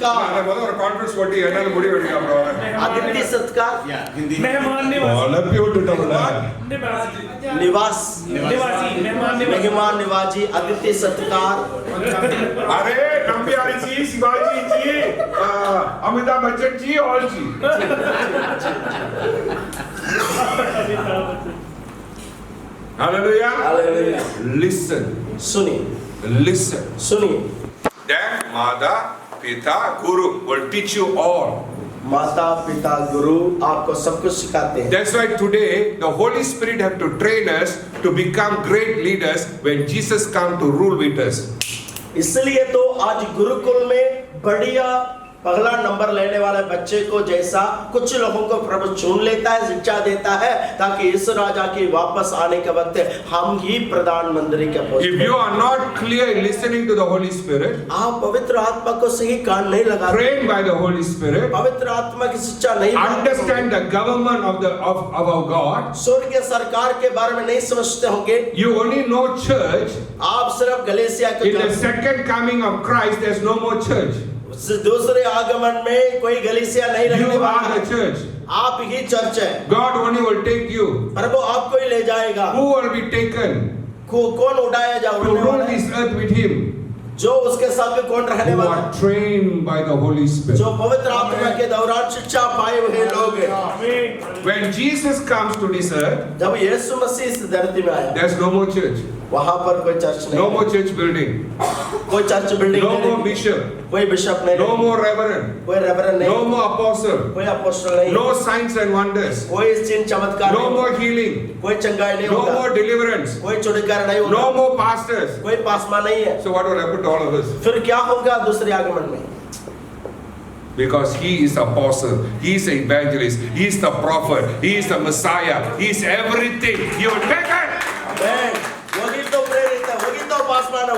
सत्कार, ஒரு கான்ஃபரன்ஸ் போட்டு என்னால முடிவு எடுக்க அப்புறம் अतिथि सत्कार, मेहमान निवासी, லப்பி விட்டுட்டோம்ல निवास, मेहमान मेहमान निवासी, निवाजी, अतिथि सत्कार। अरे नंबियारी जी, शिवाजी जी, अमिताभ बच्चन जी और जी Hallelujah. हालेलुया। Listen. सुनिए, Listen. सुनिए। Then Mother, Pita, Guru will teach you all. माता पिता गुरु आपको सब कुछ सिखाते हैं। That's why today the Holy Spirit have to train us to become great leaders when Jesus come to rule with us. इसलिए तो आज गुरुकुल में बढ़िया पहला नंबर लेने वाले बच्चे को जैसा कुछ लोगों को प्रभु चुन लेता है, शिक्षा देता है, ताकि इस राजा की वापस आने के वक्त हम ही प्रधानमंत्री के post If you are not clear in listening to the Holy Spirit, आप पवित्र आत्मा को सही कान नहीं लगा, trained by the Holy Spirit, पवित्र आत्मा की शिक्षा नहीं, understand the government of our God, स्वर्ग के सरकार के बारे में नहीं समझते होंगे, you only know church. आप सिर्फ गलेसिया In the के second coming of Christ, there's no more church. दूसरे आगमन में कोई गलीसिया नहीं रहने You वाला are the है, church. आप ही चर्च है। God only will take you. प्रभु आपको ही ले जाएगा। Who will be taken कौन उठाया to जाओगे? rule this earth with Him? जो उसके साथ में कौन रहने Who वाला are trained by the Holy Spirit. जो पवित्र आत्मा के दौरान शिक्षा पाए हुए लोग हैं। When Jesus comes to this earth, जब यीशु मसीह इस धरती में आया, there's no more church, वहां पर कोई चर्च no नहीं, more church building, कोई चर्च बिल्डिंग no more नहीं, bishop, कोई बिशप नहीं, no more reverend, कोई रेवरेंड no नहीं, more apostle, कोई अपोस्टल नहीं, no signs and wonders, कोई चिन्ह चमत्कार no नहीं, more healing, कोई चंगाई नहीं no होगा, more deliverance, कोई छुटकारा नहीं होगा, no more pastors. कोई पासमा नहीं है। So what will happen to all of us? फिर क्या होगा दूसरे आगमन में? Because He is apostle, He is evangelist, He is the prophet, He is the Messiah, He is everything. You will take it. आमेन। वही तो प्रेरित है, वही तो पासमान है,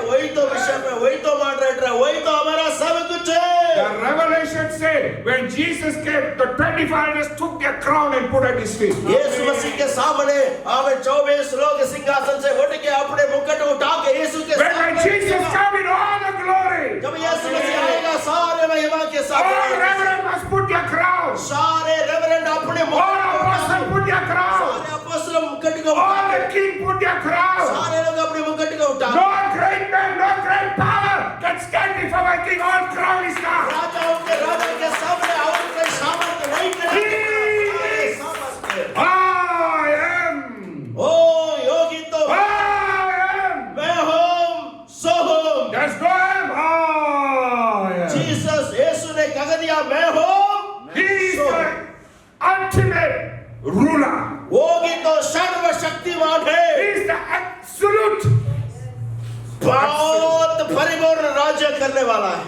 वही तो बिशप है, वही तो मॉडरेटर है, वही तो हमारा सब कुछ है। The revelation said when Jesus came, the 25 elders took their crown and put at His feet. यीशु मसीह के सामने आवे 24 लोग सिंहासन से उठ के अपने मुकुट उठा के यीशु के When Jesus come in all the glory, जब यीशु मसीह आएगा सारे महिमा के साथ, all reverend must put their crown. सारे रेवरेंड अपने All apostles put their crown. सारे अपोस्तल मुकुट को All उठा the king put their crown. सारे लोग अपने मुकुट को उठा No great man, no great power can stand before my king. All crown is now. राजाओं के राजा के सामने और कोई सामर्थ्य नहीं करेगा। I am. ओ योगी तो I am. मैं हूँ सो हूँ। Let's go. I am. Jesus यीशु ने कह दिया मैं हूँ, He is the ultimate ruler. वो भी तो सर्वशक्तिमान He है, is the absolute. बहुत परिपूर्ण राज्य करने वाला है।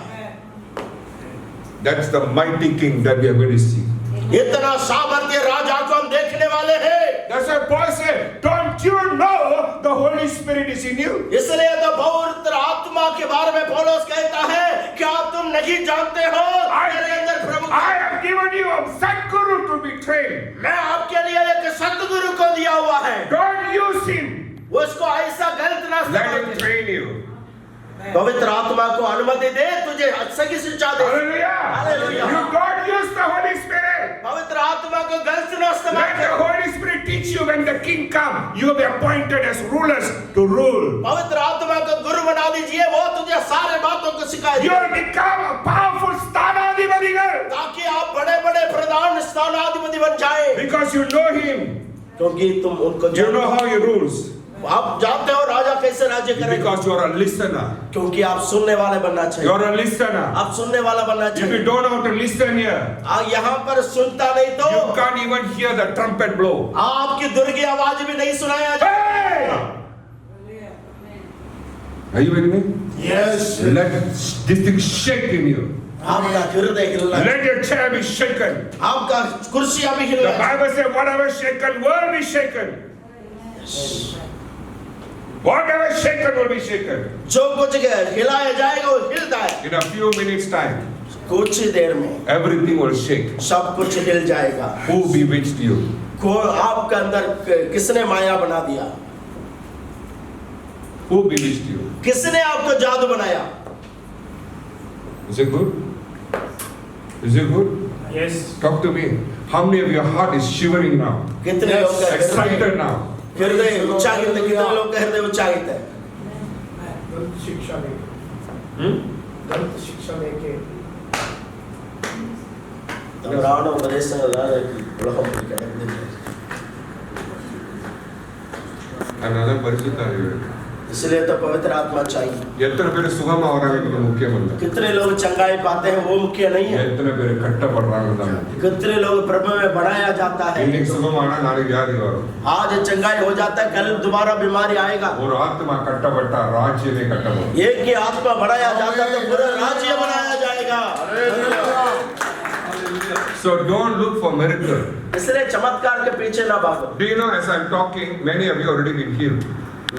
That's the mighty king that we are going to see. इतना सामर्थ्य राजा को हम देखने वाले हैं। That's why Paul said, don't you know the Holy Spirit is in you? इसलिए तो पवित्र आत्मा के बारे में पौलुस कहता है, क्या तुम नहीं जानते हो मेरे अंदर प्रभु I have given you a Sadguru to be trained. मैं आपके लिए एक सतगुरु को दिया हुआ है, Don't use him. उसको ऐसा गलत ना Let him समझ। train you. पवित्र आत्मा को अनुमति दे, तुझे सही शिक्षा दे। Hallelujah. Hallelujah. You don't use the Holy Spirit. पवित्र आत्मा को गलत ना इस्तेमाल Let the करो। Holy Spirit teach you when the king come. You will be appointed as rulers to rule. पवित्र आत्मा को गुरु बना दीजिए, वो तुझे सारे बातों को सिखाएगा, You will become a powerful Sthanadipati ताकि आप बड़े-बड़े प्रधान स्थानाधिपति बन जाए, because you know him. क्योंकि तुम उनको You know how he rules. आप जानते हो राजा कैसे राज्य करेगा, Because you are a listener. क्योंकि आप सुनने वाले बनना You चाहिए, are a listener. आप सुनने वाला बनना If you चाहिए। don't know how to listen here, यहाँ पर सुनता नहीं तो you can't even hear the trumpet blow. आपकी दुर की आवाज भी नहीं सुनाया जाए। Hey! Are you with me? Yes. Let this thing shake in you. आपका हृदय हिलना, Let your chair be shaken. आपका कुर्सियां भी The हिलना। Bible says, whatever shaken will be shaken. Whatever shaken will be shaken. जो कुछ हिलाया जाएगा वो हिलता है, In a few minutes' time, कुछ ही देर में everything will shake. सब कुछ हिल जाएगा। Who bewitched you? को आपके अंदर किसने माया बना दिया, Who bewitched you? किसने आपको जादू बनाया? Is it good? Is it good? Yes. Talk to me. How many of your heart is shivering now? कितने लोग का Excited now? हृदय उत्साहित है? कितने लोग का हृदय उत्साहित है? गलत शिक्षा लेके Hmm? गलत शिक्षा लेके തവറാണ് ഉപദേശങ്ങൾ ഉലകം പിടിക്കണം. அதனால பரிசுத்தாவியை इसलिए तो पवित्र आत्मा चाहिए. எத்தனை பேர் சுகமா வராங்கன்னு முக்கியமல்ல. कितने लोग चंगाई पाते हैं वो मुख्य नहीं है. எத்தனை பேர் கட்டப்படுறாங்க தான் முக்கியம். कितने लोग प्रभु में बढ़ाया जाता है. இன்னைக்கு சுகமானா நாளைக்கு வியாதி வரும். आज चंगाई हो जाता है, कल दोबारा बीमारी आएगा. ஒரு ஆத்மா கட்டப்பட்டா ராஜ்யமே கட்டப்படும். एक ही आत्मा बढ़ाया जाता है तो पूरा राज्य बनाया जाएगा. So don't look for miracle. इसलिए चमत्कार के पीछे ना भागो. Do you know, as I'm talking, many of you already been healed.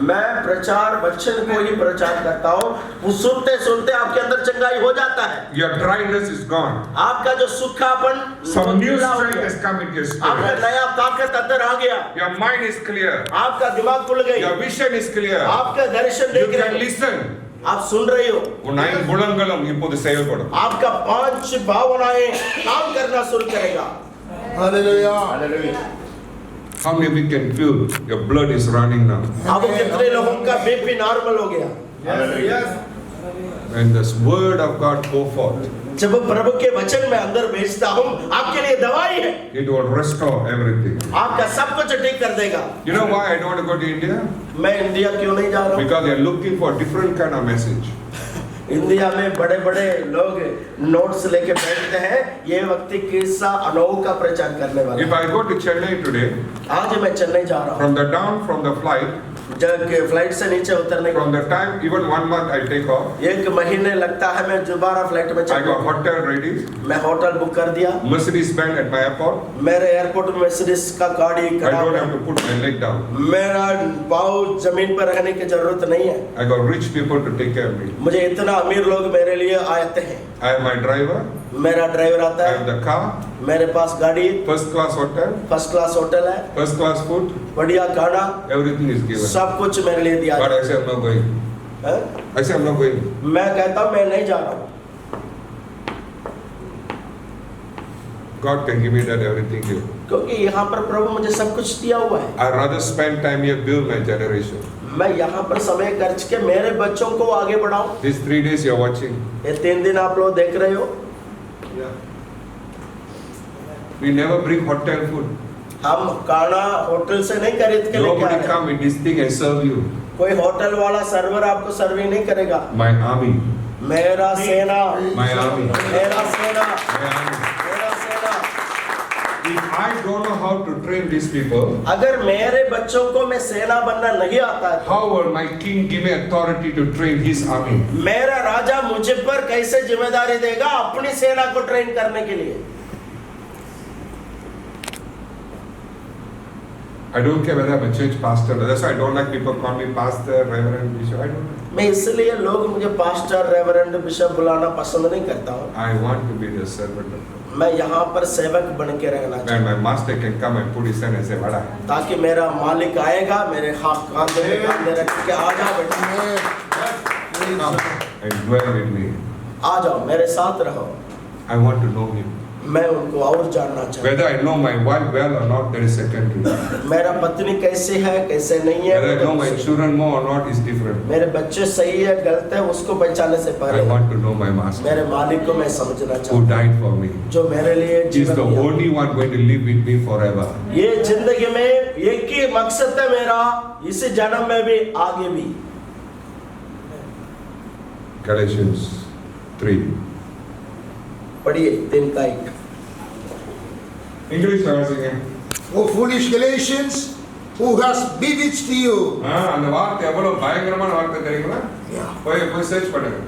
मैं प्रचार वचन को ही प्रचार करता हूँ, वो सुनते सुनते आपके अंदर चंगाई हो जाता है. Your dryness is gone. आपका जो सूखापन Some new पूरा हो strength गया. has come into your आपका spirit. नया ताकत अंदर आ गया. Your mind is clear. आपका दिमाग खुल गई. Your vision is clear. आपका दर्शन You देख can रहे हो. listen. आप सुन रहे हो. உன் ஐந்து புலன்களும் இப்போது செயல்படும். आपका 5 भावनाएं काम करना शुरू करेगा. Hallelujah. How many of you can feel your blood is running now? अब कितने लोगों का बीपी नॉर्मल हो गया. When this word of God go forth, जब प्रभु के वचन में अंदर भेजता हूँ, आपके लिए दवाई है. it will restore everything. आपका सब कुछ ठीक कर देगा. You know why I don't want to go to India? मैं इंडिया क्यों नहीं जा रहा हूँ? Because they are looking for different kind of message. India में बड़े बड़े लोग नोट्स लेके बैठते हैं. ये व्यक्ति किस्सा अनोखा प्रचार करने वाला If I go to Chennai today, है. आज मैं चेन्नई जा रहा हूँ. from the flight, जब फ्लाइट से नीचे उतरने from the time, even 1 month I take off, एक महीने लगता है. मैं दोबारा फ्लाइट में I चढ़ got hotel ready, मैं होटल बुक कर दिया. Mercedes Benz at my airport. मेरे एयरपोर्ट में मर्सिडीज का गाड़ी I खड़ा don't हुआ have है. to put my leg down. मेरा पाँव जमीन पर रहने की जरूरत नहीं है. I got rich people to take care of me. मुझे इतना अमीर लोग मेरे लिए आते हैं. I have my driver, मेरा ड्राइवर आता I have है. the car, मेरे पास गाड़ी, first class hotel, first class hotel है, first class food, बढ़िया खाना, everything is given. सब कुछ मेरे लिए दिया But है. I say I'm not going. I say I'm not going. मैं कहता हूँ मैं नहीं जा रहा हूँ. God can give me that everything here. क्योंकि यहाँ पर प्रभु मुझे सब कुछ दिया हुआ है. I'd rather spend time here, build my generation. मैं यहाँ पर समय खर्च के मेरे बच्चों को आगे बढ़ाऊं. These 3 days you're watching. ये 3 दिन आप लोग देख रहे हो. We never bring hotel food. हम खाना होटल से नहीं खरीद के लेके आ Nobody रहे. come with this thing and serve you. कोई होटल वाला सर्वर आपको सर्विंग नहीं करेगा. My army. मेरा सेना, My army. मेरा सेना, My army. मेरा सेना. If I don't know how to train these people, अगर मेरे बच्चों को मैं सेना बनना नहीं आता है, how will my king give me authority to train his army? मेरा राजा मुझे पर कैसे जिम्मेदारी देगा अपनी सेना को ट्रेन करने के लिए. I don't care whether I'm a church pastor. That's why I don't like people call me pastor, reverend, bishop. I don't know. मैं इसलिए लोग मुझे पास्टर, रेवरेंड, बिशप बुलाना पसंद नहीं करता हूँ. I want to be the servant of God. मैं यहाँ पर सेवक बन के रहना When चाहता my master can come and put his hand and say, Vada, हूँ, ताकि मेरा मालिक आएगा मेरे हाथ कांधे पे कांधे रख के आ जाओ बेटा, come and dwell with me. आ जाओ मेरे साथ रहो. I want to know him. मैं उनको और जानना चाहता Whether I know my wife well or not, that is secondary. हूँ. मेरा पत्नी कैसे है कैसे नहीं Whether I है, know my children more or not is different. मेरे बच्चे सही है गलत है उसको पहचानने से I पहले want to know my master मेरे मालिक को मैं समझना who चाहता हूँ, died for me. जो मेरे लिए He is जीवन the दिया. only one going to live with me forever. ये जिंदगी में एक ही मकसद है मेरा, इस जन्म में भी आगे भी. Galatians 3. पढ़िए 3 का 1. English வாசிங்க. O foolish Galatians, who has bewitched you? அந்த வார்த்தை எவ்வளவு பயங்கரமான வார்த்தை தெரியுங்களா? Yeah. போய் சர்ச் பண்ணுங்க.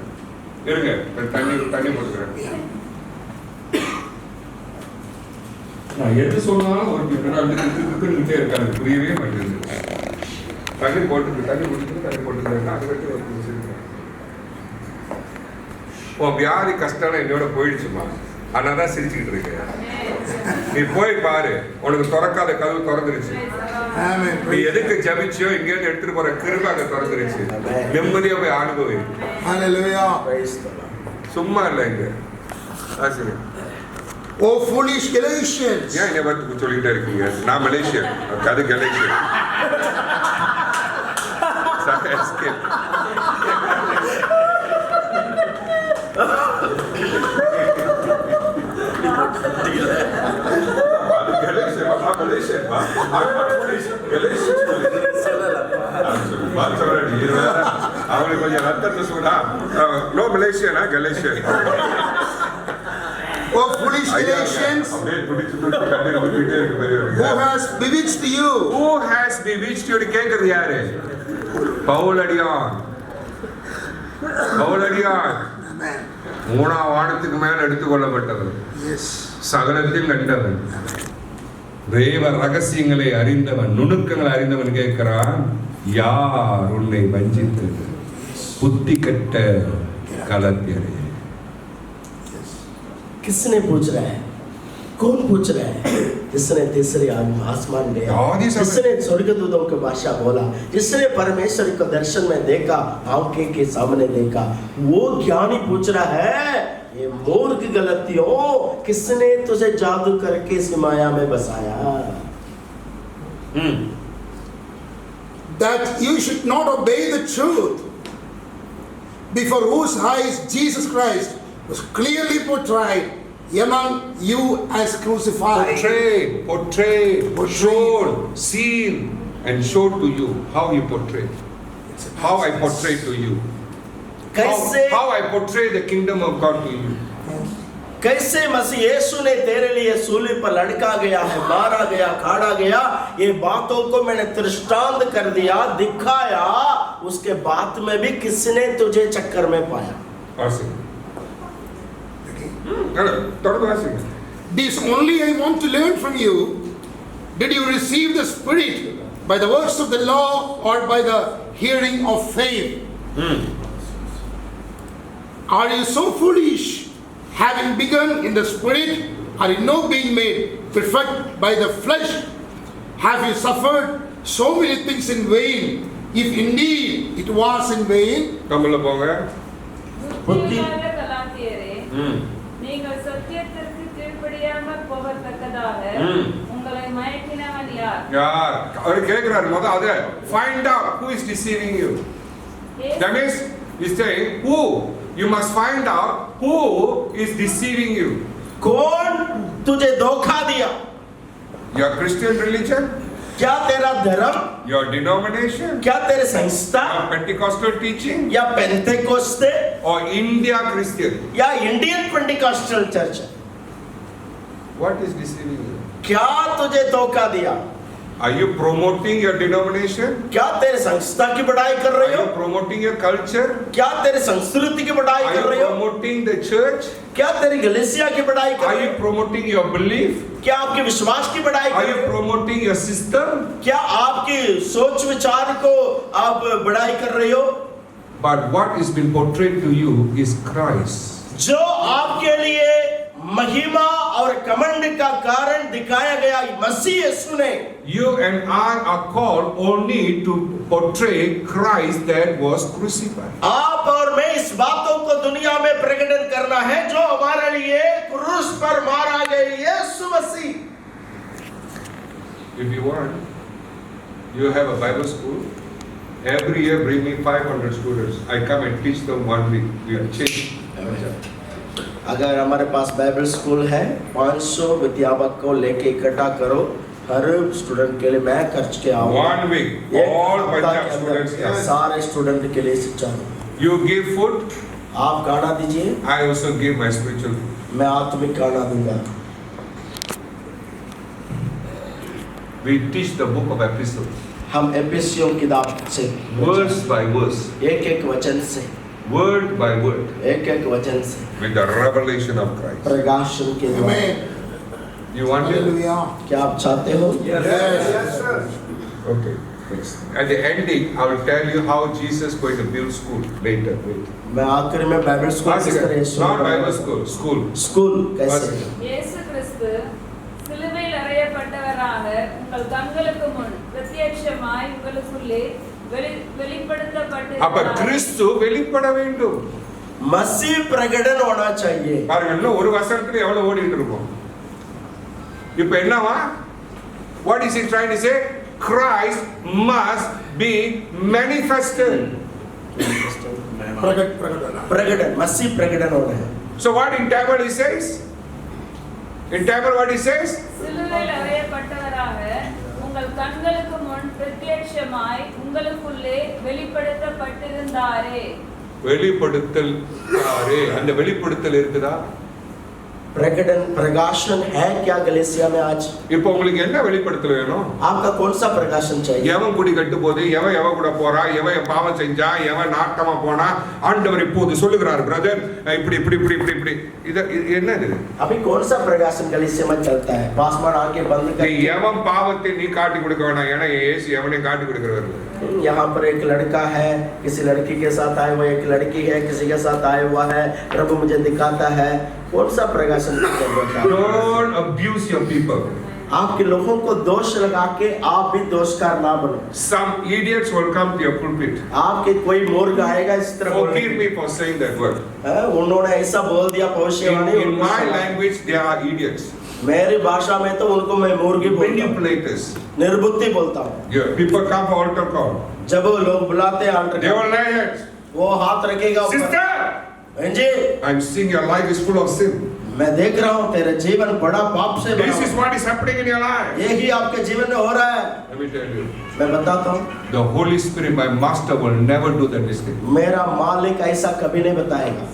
இருங்க, தண்ணி போட்டுக்கிறேன். நான் எது சொன்னாலும் ஒரு கிட்டே இருக்காது, புரியவே மாட்டேங்குது. தண்ணி போட்டுக்கிறேன் அது வரைக்கும் ஒரு நிமிஷம் இருக்கேன். உன் வியாதி கஷ்டம் என்னோட போயிடுச்சுமா, அதனால தான் சிரிச்சுக்கிட்டு இருக்கேன். நீ போய் பாரு, உனக்கு திறக்காத கதவு திறந்துருச்சு. Amen. நீ எதுக்கு ஜபிச்சியோ இங்கேருந்து எடுத்துட்டு போற கிருபை அங்க திறந்துருச்சு. நிம்மதியா போய் அனுபவி. Hallelujah. Praise the Lord. சும்மா இல்லை இங்க ஆசிரியர். O foolish Galatians. ஏன் என்னை பார்த்து சொல்லிட்டே இருக்கீங்க? நான் மலேசியன், அது கலேஷியன். அவங்களுக்கு கொஞ்சம் ரத்தத்தை சூடா. நோ மலேசியனா கலேஷியன். O foolish Galatians, who has bewitched you? Who has bewitched you? கேட்கிறது யாரு? பவுலடியான். பவுலடியான் மூணாம் வானத்துக்கு மேல் எடுத்துக்கொள்ளப்பட்டவன். Yes. சகலத்தையும் கண்டவன், தேவ ரகசியங்களை அறிந்தவன், நுணுக்கங்களை அறிந்தவன் கேட்கிறான், யார் உன்னை வஞ்சித்தது? புத்தி கெட்ட கலத்தியரே. किसने पूछ रहा है? कौन पूछ रहा है? जिसने तीसरे आसमान में, जिसने स्वर्गदूतों की भाषा बोला, जिसने परमेश्वर को दर्शन में देखा, आंखें के सामने देखा, वो ज्ञानी पूछ रहा है, ये मूर्ख गलतियों, किसने तुझे जादू करके इस माया में बसाया? That you should not obey the truth, before whose eyes Jesus Christ was clearly portrayed among you as crucified. Portrayed, shown, seen and showed to you. How you portray? How I portray to you? How I portray the kingdom of God to you? कैसे मसीह यीशु ने तेरे लिए सूली पर लटका गया है, मारा गया, काटा गया, ये बातों को मैंने दृष्टांत कर दिया, दिखाया, उसके बाद में भी किसने तुझे चक्कर में पाया? This only I want to learn from you. Did you receive the Spirit by the works of the law or by the hearing of faith? Are you so foolish, having begun in the Spirit, are you now being made perfect by the flesh? Have you suffered so many things in vain, if indeed it was in vain? புத்தியுள்ள கலாத்தியரே, நீங்கள் சத்தியத்திற்கு கீழ்ப்படியாமல் போகத்தக்கதாக உங்களை மயக்கினவன் யார்? யார்? அவர் கேட்கிறார். முதல்ல அதை find out who is deceiving you. That means he's saying who. You must find out who is deceiving you. कौन तुझे धोखा दिया? Your Christian religion? क्या तेरा धर्म? Your denomination? क्या तेरे संस्था? Your Pentecostal teaching? या पेंटेकोस्ते? Or India Christian? या Indian Pentecostal church? What is deceiving you? क्या तुझे धोखा दिया? Are you promoting your denomination? क्या तेरे संस्था की बढ़ाई कर रहे Are हो? you promoting your culture? क्या तेरे संस्कृति की बढ़ाई Are कर you रहे हो? promoting the church? क्या तेरी गलीसिया की बढ़ाई कर Are रहे you हो? promoting your belief? क्या आपके विश्वास की बढ़ाई Are कर you रहे हो? promoting your system? क्या आपकी सोच विचार को आप बढ़ाई कर रहे हो? But what is been portrayed to you is Christ. जो आपके लिए महिमा और कमंड का कारण दिखाया गया मसीह यीशु ने, You and I are called only to portray Christ that was crucified. आप और मैं इस बातों को दुनिया में प्रकटन करना है जो हमारे लिए क्रूस पर मारा गया यीशु मसीह। If you want, you have a Bible school. Every year bring me 500 students. I come and teach them 1 week. We are changed. अगर हमारे पास बाइबल स्कूल है, 500 विद्यार्थी को लेके इकट्ठा करो, हर स्टूडेंट के लिए मैं खर्च के आऊंगा। 1 week, all Punjab students come. सारे स्टूडेंट के लिए शिक्षा दूं। You give food, आप खाना दीजिए, I also give my spiritual food. मैं आत्मिक खाना दूंगा। We teach the book of epistles, हम एफिसियों की किताब से verse by verse, एक वचन से, word by word, एक वचन से with the revelation of Christ. प्रकाशन के द्वारा। Amen. You want it? Hallelujah. क्या आप चाहते हो? Yes, sir. Okay. At the ending, I will tell you how Jesus is going to build school later. मैं आखिर में बाइबल स्कूल किस तरह Not Bible school, school. School कैसे? இயேசு கிறிஸ்து சிலுவையில் அறையப்பட்டவராக உங்கள் கண்களுக்கு முன் பிரத்யட்சமாய் உங்களுக்குள்ளே அப்ப வெளிப்படுத்தப்பட்டிருக்கிறார். கிறிஸ்து வெளிப்பட வேண்டும். मसीह प्रकटन होना चाहिए। பாருங்க இன்னும் ஒரு வசனத்துல எவ்வளவு ஓடிட்டு இருக்கோம். இப்போ என்னவா? What is he trying to say? Christ must be manifested. प्रकटन मसीह प्रकटन होना है। So what in Tamil he says? In Tamil what he says? சிலுவையில் அறையப்பட்டவராக உங்கள் கண்களுக்கு முன் பிரத்யட்சமாய் உங்களுக்குள்ளே வெளிப்படுத்தப்பட்டிருந்தாரே. வெளிப்படுத்தல் அந்த வெளிப்படுத்தல் இருக்குதா? प्रकटन प्रकाशन है क्या गलेसिया में आज? இப்போ உங்களுக்கு என்ன வெளிப்படுத்தல் வேணும்? आपका कौन सा प्रकाशन चाहिए? எவன் குடி கட்டு போகுது, எவன் கூட போறா, எவன் பாவம் செஞ்சா, எவன் நாட்டமா போனா, ஆண்டவர் இப்போது சொல்லுகிறார் பிரதர் இப்படி இப்படி இப்படி இப்படி இப்படி இது என்னது? अभी कौन सा प्रकाशन गलेसिया में चलता है? पासमान आके बंद कर எவன் பாவத்தை நீ காட்டி கொடுக்க வேணாம், ஏன்னா இயேசு எவனை காட்டி கொடுக்கிறவர். यहाँ पर एक लड़का है, किसी लड़की के साथ आया हुआ, एक लड़की है किसी के साथ आया हुआ है, प्रभु मुझे दिखाता है। कौन सा प्रकाशन की जरूरत है? Don't abuse your people. आपके लोगों को दोष लगा के आप भी दोषकार ना बनो। Some idiots will come to your pulpit. आपके कोई मूर्ख आएगा इस तरह बोलने। Forgive me for saying that word. उन्होंने ऐसा बोल दिया भविष्यवाणी। In my language they are idiots. मेरी भाषा में तो उनको मैं मूर्ख बोलता हूँ, Manipulators. निर्बुद्धि बोलता हूँ। Yeah, people come for altar call. जब वो लोग बुलाते हैं altar They call, will lay hands. वो हाथ रखेगा ऊपर। Sister, ji I'm seeing your life is full of sin. मैं देख रहा हूँ तेरा जीवन बड़ा पाप से भरा This is हुआ है। what is happening in your life. यही आपके जीवन में हो रहा है। Let me tell you. मैं बताता हूँ, The Holy Spirit, my master, will never do that mistake. मेरा मालिक ऐसा कभी नहीं बताएगा।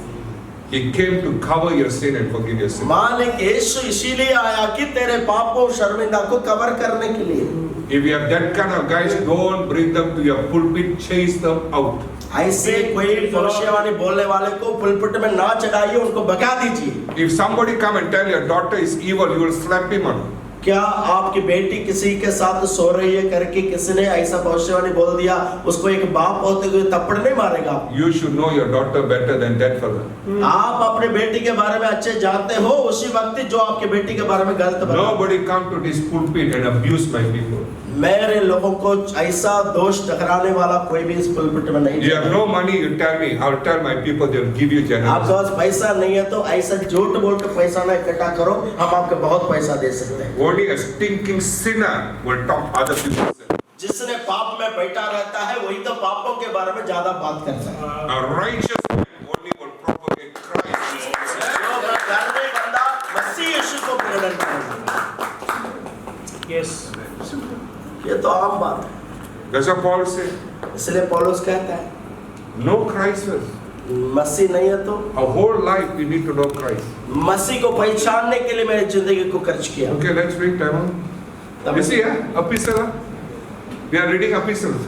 He came to cover your sin and forgive your sin. मालिक यीशु इसीलिए आया कि तेरे पापों शर्मिंदा को कवर करने के लिए। If you have that kind of guys, don't bring them to your pulpit, chase them out. ऐसे कोई भविष्यवाणी बोलने वाले को पुलपिट में ना चढ़ाइए, उनको भगा दीजिए। If somebody come and tell your daughter is evil, you will slap him on. क्या आपकी बेटी किसी के साथ सो रही है करके किसी ने ऐसा भविष्यवाणी बोल दिया, उसको एक बाप होते हुए थप्पड़ नहीं मारेगा? You should know your daughter better than that fellow. आप अपने बेटी के बारे में अच्छे जानते हो उसी वक्त जो आपके बेटी के बारे में गलत बता। Nobody come to this pulpit and abuse my people. मेरे लोगों को ऐसा दोष टकराने वाला कोई भी इस पुलपिट में नहीं। You have no money, you tell me. I will tell my people, they will give you आपके generously. पास पैसा नहीं है तो ऐसा झूठ बोल के पैसा ना इकट्ठा करो, हम आपको बहुत पैसा दे सकते हैं। Only a stinking sinner will talk other people's sin. जिसने पाप में बैठा रहता है वही तो पापों के बारे में ज्यादा बात करता है। A righteous man only will propagate Christ. जो करने बंदा मसीह यीशु को प्रकट करेगा। Yes. ये तो आम बात है। That's what Paul said. इसलिए पौलुस कहता है No Christ first. मसीह नहीं है तो Our whole life we need to know Christ. मसीह को पहचानने के लिए मैंने जिंदगी को खर्च किया। Okay, let's read Tamil. You see, epistle. We are reading epistles.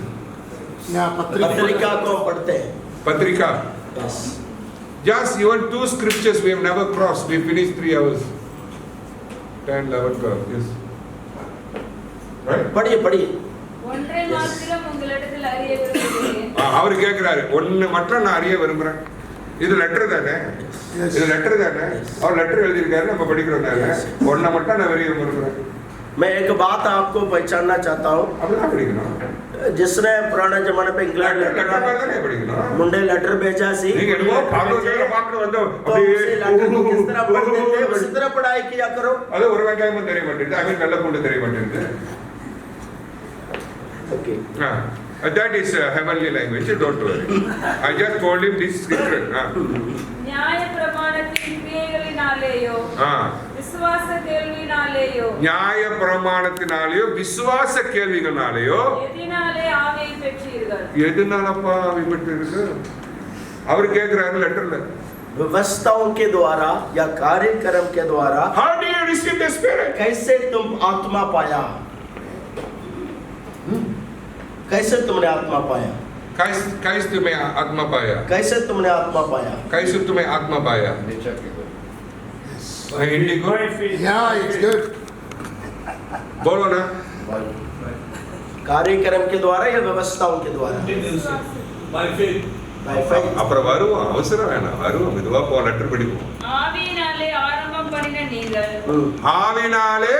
यहाँ पत्रिका को हम पढ़ते हैं। Patrika. Yes. Just even two scriptures we have never crossed. We finished 3 hours. 10, 11, 12. Yes. Right? पढ़िए पढ़िए। ஒன்றை மாத்திரம் உங்களிடத்தில் அறிய விரும்புகிறேன். அவர் கேட்கிறாரு ஒன்னு மட்டும் நான் அறிய விரும்புறேன். இது லெட்டர் தானே? இது லெட்டர் தானே? அவர் லெட்டர் எழுதியிருக்காரு, நம்ம படிக்கிறோம் தானே? ஒன்னை மட்டும் நான் அறிய விரும்புறேன். मैं एक बात आपको पहचानना चाहता हूँ। அப்படிதான் படிக்கணும். जिसने पुराने जमाने पे इंग्लैंड லெட்டர் தானே படிக்கணும். मुंडे लेटर भेजा सी நீங்க என்னமோ பாகவதத்துல பார்க்கணும் வந்து तो அப்படியே उसी लेटर को किस तरह पढ़ते थे उसी तरह पढ़ाई किया करो। அது ஒரு வெங்காயமும் தெரிய மாட்டேங்குது. ஐ மீன் வெள்ளை பூண்டு தெரிய மாட்டேங்குது. Okay. That is heavenly language, don't worry. I just told him this scripture. நியாயப்பிரமாணத்தின் கிரியைகளினாலேயோ விசுவாச கேள்வினாலேயோ நியாய பிரமாணத்தினாலேயோ விசுவாச கேள்விகளாலேயோ எதினாலே ஆவியை பெற்றீர்கள்? எதுனாலப்பா ஆவி பெற்றிருக்கு? அவர் கேட்கிறாரு லெட்டர்ல. व्यवस्थाओं के द्वारा या कार्यक्रम के द्वारा How do you receive the Spirit? कैसे तुम आत्मा पाया? कैसे तुमने आत्मा पाया? कैसे तुम्हें आत्मा पाया? कैसे तुमने आत्मा पाया? कैसे तुम्हें आत्मा पाया? हिंदी को Yeah, it's good. बोलो ना. कार्यक्रम के द्वारा या व्यवस्थाओं के द्वारा? By faith. By faith. அப்புறம் வருவோம், அவசரம் வேணாம், வருவோம், மெதுவா போ, லெட்டர் படிப்போம். ஆவியினாலே ஆரம்பம் பண்ணின நீங்கள் ஆவினாலே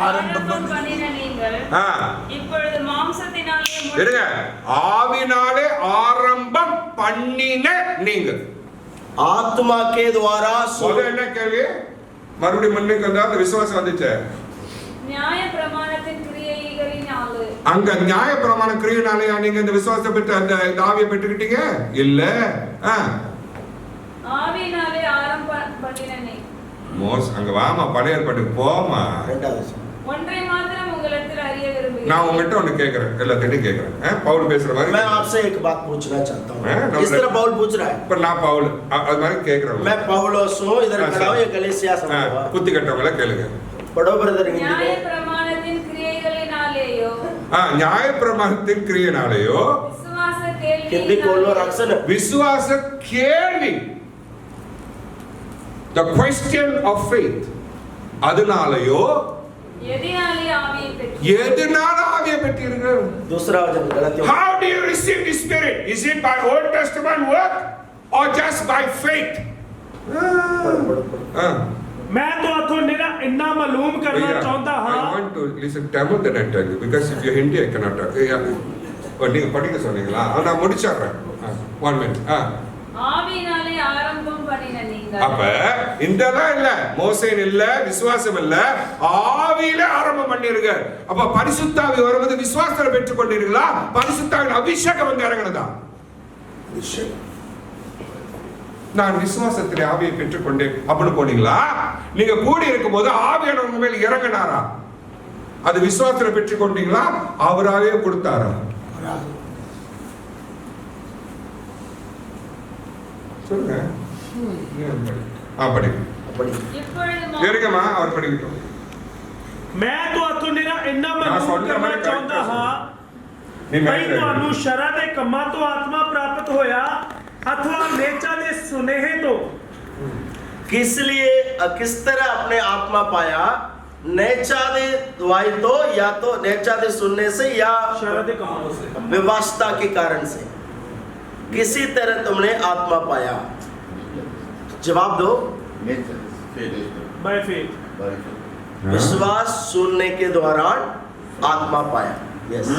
ஆரம்பம் பண்ணின நீங்கள் இப்பொழுது மாம்சத்தினாலே ஆவினாலே ஆரம்பம் பண்ணின நீங்கள். आत्मा के द्वारा முத என்ன கேள்வி? மறுபடியும் முன்னுக்கு வந்தா அந்த விசுவாசம் வந்துச்சு. நியாய பிரமாணத்தின் கிரியைகளினாலே. அங்க நியாய பிரமாண கிரியையினாலயா நீங்க இந்த விசுவாசத்தை பெற்று அந்த ஆவியை பெற்றுக்கிட்டீங்க? இல்ல. ஆவியினாலே ஆரம்பம் பண்ணினனே. மோஸ் அங்க வாமா, பழைய ஏற்பாட்டுக்கு போமா. ஒன்றை மாத்திரம் உங்களிடத்தில் அறிய விரும்புகிறேன். நான் உங்ககிட்ட ஒன்னு கேக்குறேன், எல்லாத்தையும் கேக்குறேன். பவுல் பேசுற மாதிரி मैं आपसे एक बात पूछना चाहता हूँ. किस तरह पौल पूछ रहा है? இப்ப நான் பவுல் அது மாதிரி கேக்குறேன். मैं पौलोस हूँ, इधर खड़ा हूँ, ये गलीसिया समझो. புத்தி கட்டவங்கள கேளுங்க. पढ़ो ब्रदर हिंदी நியாய में. பிரமாணத்தின் கிரியைகளினாலேயோ நியாய பிரமாணத்தின் கிரியையினாலேயோ விசுவாச हिंदी खोलो கேள்வியினாலேயோ अक्सर. விசுவாச கேள்வி, the question of faith, அதனாலயோ எதினாலே ஆவியை பெற்று. எதனால ஆவியை பெற்றீர்கள்? दूसरा वचन गलती. How do you receive the Spirit? Is it by Old Testament work or just by faith? मैं तो थोड़ा इन्ना मालूम करना चाहता I हाँ want to listen Tamil then I tell you because if you're Hindi I cannot talk. நீங்க படிக்க சொன்னீங்களா? நான் முடிச்சிடுறேன். 1 minute. ஆவியினாலே ஆரம்பம் பண்ணின நீங்கள். அப்ப இதெல்லாம் இல்ல, மோசேன் இல்ல, விசுவாசம் இல்ல, ஆவியில ஆரம்பம் பண்ணிருங்க. அப்ப பரிசுத்த ஆவி வரும்போது விசுவாசத்தை பெற்றுக் கொண்டீர்களா? பரிசுத்த ஆவியின் அபிஷேகம் வந்து இறங்குனதா? நான் விசுவாசத்திலே ஆவியை பெற்றுக் கொண்டேன் அப்படின்னு போனீங்களா? நீங்க கூடி இருக்கும் போது ஆவியானவர் உங்க மேல் இறங்கினாரா? அது விசுவாசத்தை பெற்றுக் கொண்டீங்களா? அவராவே கொடுத்தாரா? சொல்லுங்க. படிங்க. இப்பொழுது இருக்கமா அவர் படிக்கட்டும். मैं तो थोड़ा इन्ना ना मालूम सुन लिया, करना मैंने चाहता करेक्ट हाँ नहीं मैं भाई ਤੁਹਾਨੂੰ ਸ਼ਰਾਂ ਦੇ ਕੰਮਾਂ ਤੋਂ ਆਤਮਾ ਪ੍ਰਾਪਤ ਹੋਇਆ अथवा नेचा ने सुने हैं तो किस लिए किस तरह अपने आत्मा पाया? नेचा दे दुआई तो या तो नेचा दे सुनने से या शरा दे कमाल से व्यवस्था के कारण से, किसी तरह तुमने आत्मा पाया? जवाब दो. बाय फेथ विश्वास सुनने के दौरान आत्मा पाया. यस.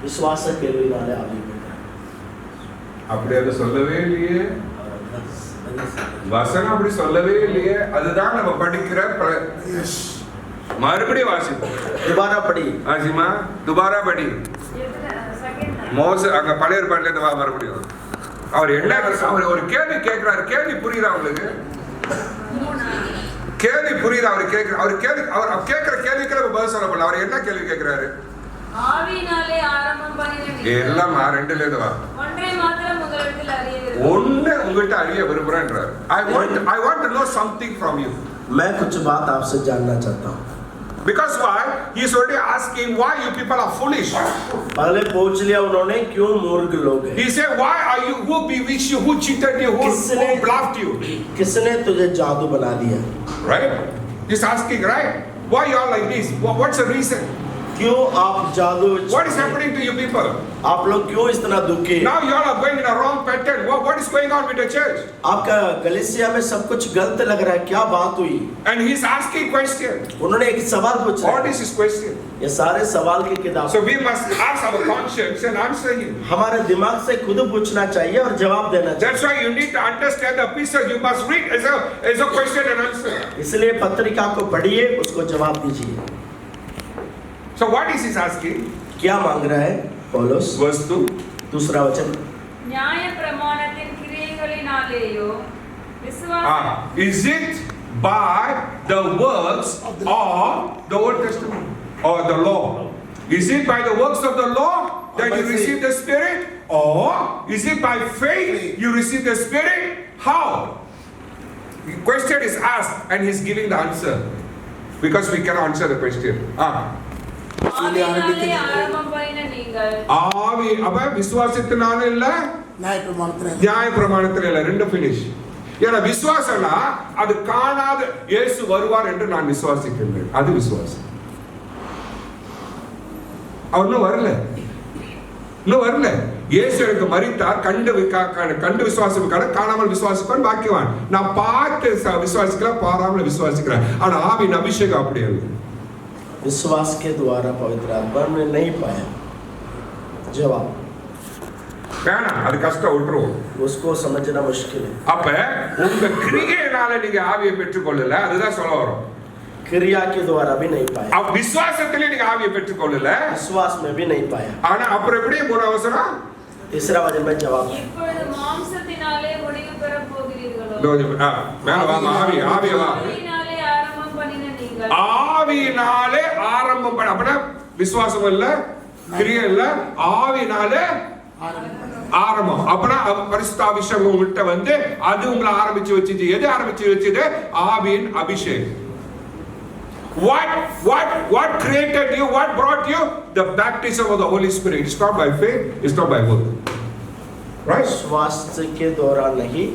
विश्वास के लिए नाले आवी அப்படி அதை சொல்லவே இல்லையே, வசனம் அப்படி சொல்லவே இல்லையே. அதுதான் நம்ம படிக்கிற மறுபடியும் வாசிப்போம். दोबारा पढ़ी. ஆசிமா துபாரா படி. செகண்ட் மோச அங்க பழைய ஏற்பாட்டுல இருந்து வா மறுபடியும். அவர் என்ன அவர் ஒரு கேள்வி கேட்கிறாரு. கேள்வி புரியுதா உங்களுக்கு? கேள்வி புரியுதா? அவர் கேட்கிற கேள்விக்கு நம்ம பதில் சொல்ல போல. அவர் என்ன கேள்வி கேட்கிறாரு? ஆவியினாலே ஆரம்பம் பண்ணின நீங்கள். எல்லாம் 2ல இருந்து வா. ஒன்றை மாத்திரம் உங்களிடத்தில் அறிய விரும்புகிறேன். ஒண்ணு உங்ககிட்ட அறிய விரும்புறேன்றாரு. I want to know something from you. मैं कुछ बात आपसे जानना चाहता हूँ. Because why? He is already asking why you people are foolish. पहले पूछ लिया उन्होंने क्यों मूर्ख लोग हैं. He said why are you, who bewitched you, who cheated you, who bluffed you? किसने तुझे जादू बना दिया? Right? He's asking, right? Why you are like this? What's the reason? क्यों आप जादू? What is happening to you people? आप लोग क्यों इस तरह दुखी हैं? Now you all are going in a wrong pattern. What is going on with the church? आपका गलीसिया में सब कुछ गलत लग रहा है. क्या बात हुई? And he's asking question. उन्होंने एक सवाल पूछा. What is his question? ये सारे सवाल की किताब. So we must ask our conscience and answer him. हमारे दिमाग से खुद पूछना चाहिए और जवाब देना चाहिए. That's why you need to understand the epistle. You must read as a question and answer. इसलिए पत्रिका को पढ़िए, उसको जवाब दीजिए. So what is he asking? क्या मांग रहा है पौलुस? Verse 2. दूसरा वचन. நியாய பிரமாணத்தின் கிரியைகளினாலேயோ விசுவாச Is it by the works of the Old Testament or the law? Is it by the works of the law that you receive the Spirit, or is it by faith you receive the Spirit? How? The question is asked and he's giving the answer because we cannot answer the question. ஆவியினாலே ஆரம்பம் பண்ணின நீங்கள். ஆவி அப்ப விசுவாசத்தினால இல்ல, நியாய பிரமாணத்துல இல்ல. ரெண்டு finish. ஏன்னா விசுவாசம்னா அது காணாத இயேசு வருவார் என்று நான் விசுவாசிக்கிறேன். அது விசுவாசம். அவர் இன்னும் வரல. இயேசு எனக்கு மரித்தார், கண்டு விசுவாசிப்பார், காணாமல் விசுவாசிப்பான் பாக்கியவான். நான் பார்த்து விசுவாசிக்கிறேன், பாராமல் விசுவாசிக்கிறேன். ஆனா ஆவியின் அபிஷேகம் அப்படி இல்லை. विश्वास के द्वारा पवित्र आत्मा में नहीं पाया. जवाब. வேணாம், அது கஷ்டம், விட்டுருவோம். उसको समझना मुश्किल है. அப்ப உங்க கிரியையினால நீங்க ஆவியை பெற்றுக்கொள்ளல, அதுதான் சொல்ல வரோம். क्रिया के द्वारा भी नहीं पाया, அப்ப விசுவாசத்திலே நீங்க ஆவியை பெற்றுக்கொள்ளல, विश्वास में भी नहीं पाया. ஆனா அப்புறம் எப்படி மூணு அவசரம்? तीसरा वचन में जवाब, இப்பொழுது மாம்சத்தினாலே முடிவு பெறப் போகிறீர்களோ? மேல வாங்க, ஆவியை வா. ஆவியினாலே ஆரம்பம் பண்ணின நீங்கள் ஆவியினாலே ஆரம்பம் பண்ண, அப்படின்னா விசுவாசம் இல்ல, கிரியை இல்ல, ஆவியினாலே ஆரம்பம். அப்படின்னா பரிசுத்த அபிஷேகம் உங்கள்கிட்ட வந்து அது உங்களை ஆரம்பிச்சு வச்சுது. எது ஆரம்பிச்சு வச்சுது? ஆவியின் அபிஷேகம். What created you? What brought you? The baptism of the Holy Spirit. It's not by faith, it's not by work. Right? विश्वास के द्वारा नहीं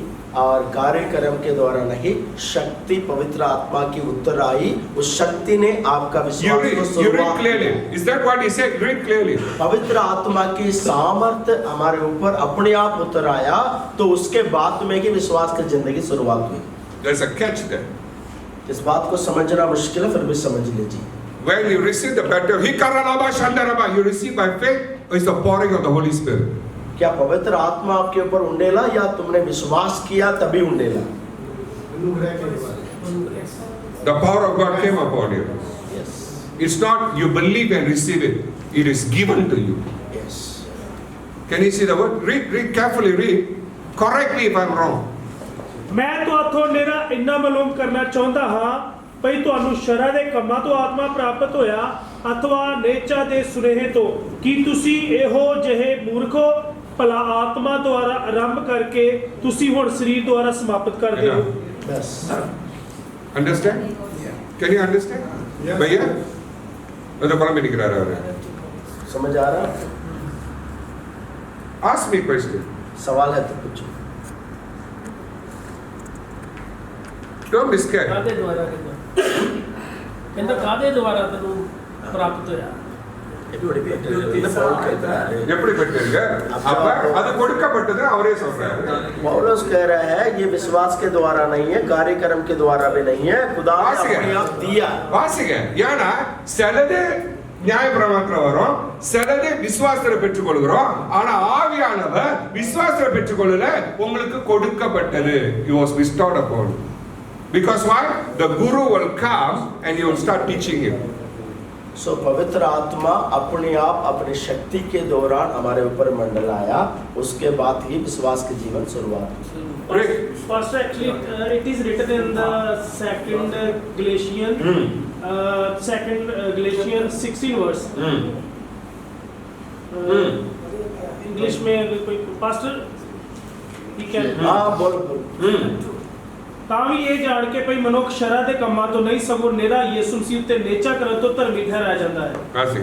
और कार्यक्रम के द्वारा नहीं, शक्ति पवित्र आत्मा की उत्तर आई, उस शक्ति ने आपका You विश्वास read, को you read शुरुआत clearly. किया. Is that what he said? Read clearly. पवित्र आत्मा की सामर्थ्य हमारे ऊपर अपने आप उतर आया, तो उसके बाद में की विश्वास की जिंदगी शुरुआत हुई. There's a catch there. इस बात को समझना मुश्किल है, फिर भी समझ लीजिए. When you receive the baptism, Hikaralaba Shandaraba, you receive by faith, or it's the pouring of the Holy Spirit. क्या पवित्र आत्मा आपके ऊपर उंडेला या तुमने विश्वास किया तभी उंडेला? The power of God came upon you. Yes. It's not you believe and receive it. It is given to you. Yes. Can you see the word? Read carefully, read. Correct me if I'm wrong. ਮੈਂ ਤੁਹਾਥੋਂ ਨਿਰਾ ਇੰਨਾ ਮਾਲੂਮ ਕਰਨਾ ਚਾਹੁੰਦਾ ਹਾਂ ਭਈ ਤੁਹਾਨੂੰ ਸ਼ਰਾਂ ਦੇ ਕੰਮਾਂ ਤੋਂ ਆਤਮਾ ਪ੍ਰਾਪਤ ਹੋਇਆ ਅਥਵਾ ਨੇਚਾ ਦੇ ਸੁਨੇਹੇ ਤੋਂ ਕੀ ਤੁਸੀਂ ਇਹੋ ਜਿਹੇ ਮੂਰਖੋ ਭਲਾ ਆਤਮਾ ਦੁਆਰਾ ਆਰੰਭ ਕਰਕੇ ਤੁਸੀਂ ਹੁਣ ਸਰੀਰ ਦੁਆਰਾ ਸਮਾਪਤ ਕਰਦੇ ਹੋ? Yes. Understand? Can you understand? भैया तो बड़ा में निकला रहा है. समझ आ रहा? Ask me a question. सवाल है तो पूछो. Don't be scared. ਕਾਦੇ ਦੁਆਰਾ ਕਹਿੰਦਾ ਕਾਦੇ ਦੁਆਰਾ ਤੈਨੂੰ ਪ੍ਰਾਪਤ ਹੋਇਆ? पौल कहता है, எப்படி பெற்றீங்க? அப்ப அது கொடுக்கப்பட்டது அவரே சொல்றாரு. पौलुस कह रहा है ये विश्वास के द्वारा नहीं है, कार्यक्रम के द्वारा भी नहीं है, खुदा ने अपने आप दिया. வாசிங்க. ஏன்னா சிலது நியாயப்பிரமாணத்துல வரும், சிலது விசுவாசத்துல பெற்றுக்கொள்கிறோம். ஆனா ஆவியானவர் விசுவாசத்துல பெற்றுக்கொள்ளல, உங்களுக்கு கொடுக்கப்பட்டது. He was bestowed upon. Because why? The guru will come and he will start teaching you. सो पवित्र आत्मा अपने आप अपनी शक्ति के दौरान हमारे ऊपर मंडलाया, उसके बाद ही विश्वास के जीवन शुरुआत हुई. First actually it is written in the second Galatians second Galatians 16 verse. English में अगर कोई pastor he can हाँ बोल. ਤਾਂ ਵੀ ਇਹ ਜਾਣ ਕੇ ਭਈ ਮਨੁੱਖ ਸ਼ਰਾਂ ਦੇ ਕੰਮਾਂ ਤੋਂ ਨਹੀਂ ਸਗੋਂ ਨਿਰਾ ਯਿਸੂ ਮਸੀਹ ਤੇ ਨੇਚਾ ਕਰਨ ਤੋਂ ਧਰਮੀ ਠਹਿਰਾਇਆ ਜਾਂਦਾ ਹੈ.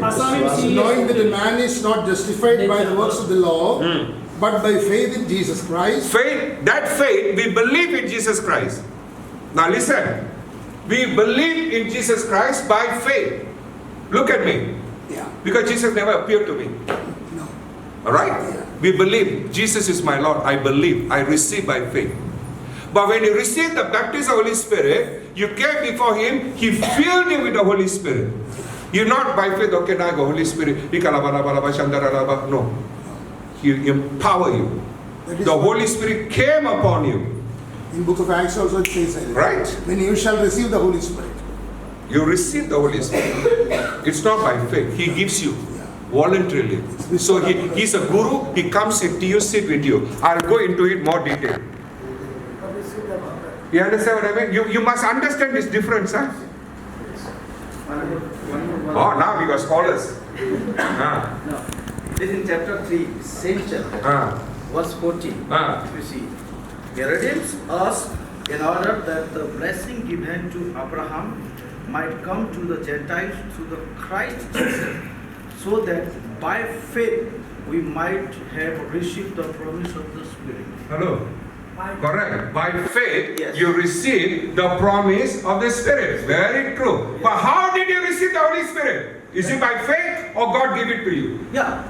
ਅਸਾਂ ਵੀ ਮਸੀਹ Knowing that a man is not justified by the works of the law, but by faith in Jesus Christ. Faith, that faith, we believe in Jesus Christ. Now listen, we believe in Jesus Christ by faith. Look at me. Yeah. Because Jesus never appeared to me. No. Alright? Yeah. We believe Jesus is my Lord. I believe. I receive by faith. But when you receive the baptism of the Holy Spirit, you came before Him, He filled you with the Holy Spirit. You're not by faith, okay, now I go, Holy Spirit, no. He empower you. The Holy Spirit came upon you. In book of Acts also it says that. Right? When you shall receive the Holy Spirit. You receive the Holy Spirit. It's not by faith. He gives you voluntarily. So He's a guru. He comes into you, sit with you. I'll go into it more detail. You understand what I mean? You must understand this difference, huh? Oh, now we got scholars. No. This is in chapter 3, same chapter, verse 14. If you see, He redeems us in order that the blessing given to Abraham might come to the Gentiles through the Christ Jesus, so that by faith we might have received the promise of the Spirit. Hello. Correct. By faith, Yes. you receive the promise of the Spirit. Very true. Yes. But how did you receive the Holy Spirit? Is it by faith or God gave it to you? Yeah.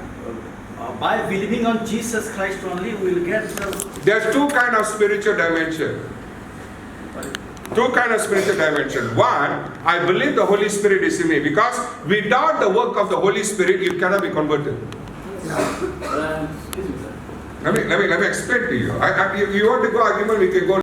By believing on Jesus Christ only, we will get the. There's two kind of spiritual dimension. Two kind of spiritual dimension. One, I believe the Holy Spirit is in me, because without the work of the Holy Spirit, you cannot be converted. excuse me sir. Let me explain to you. You want to go argument, we can go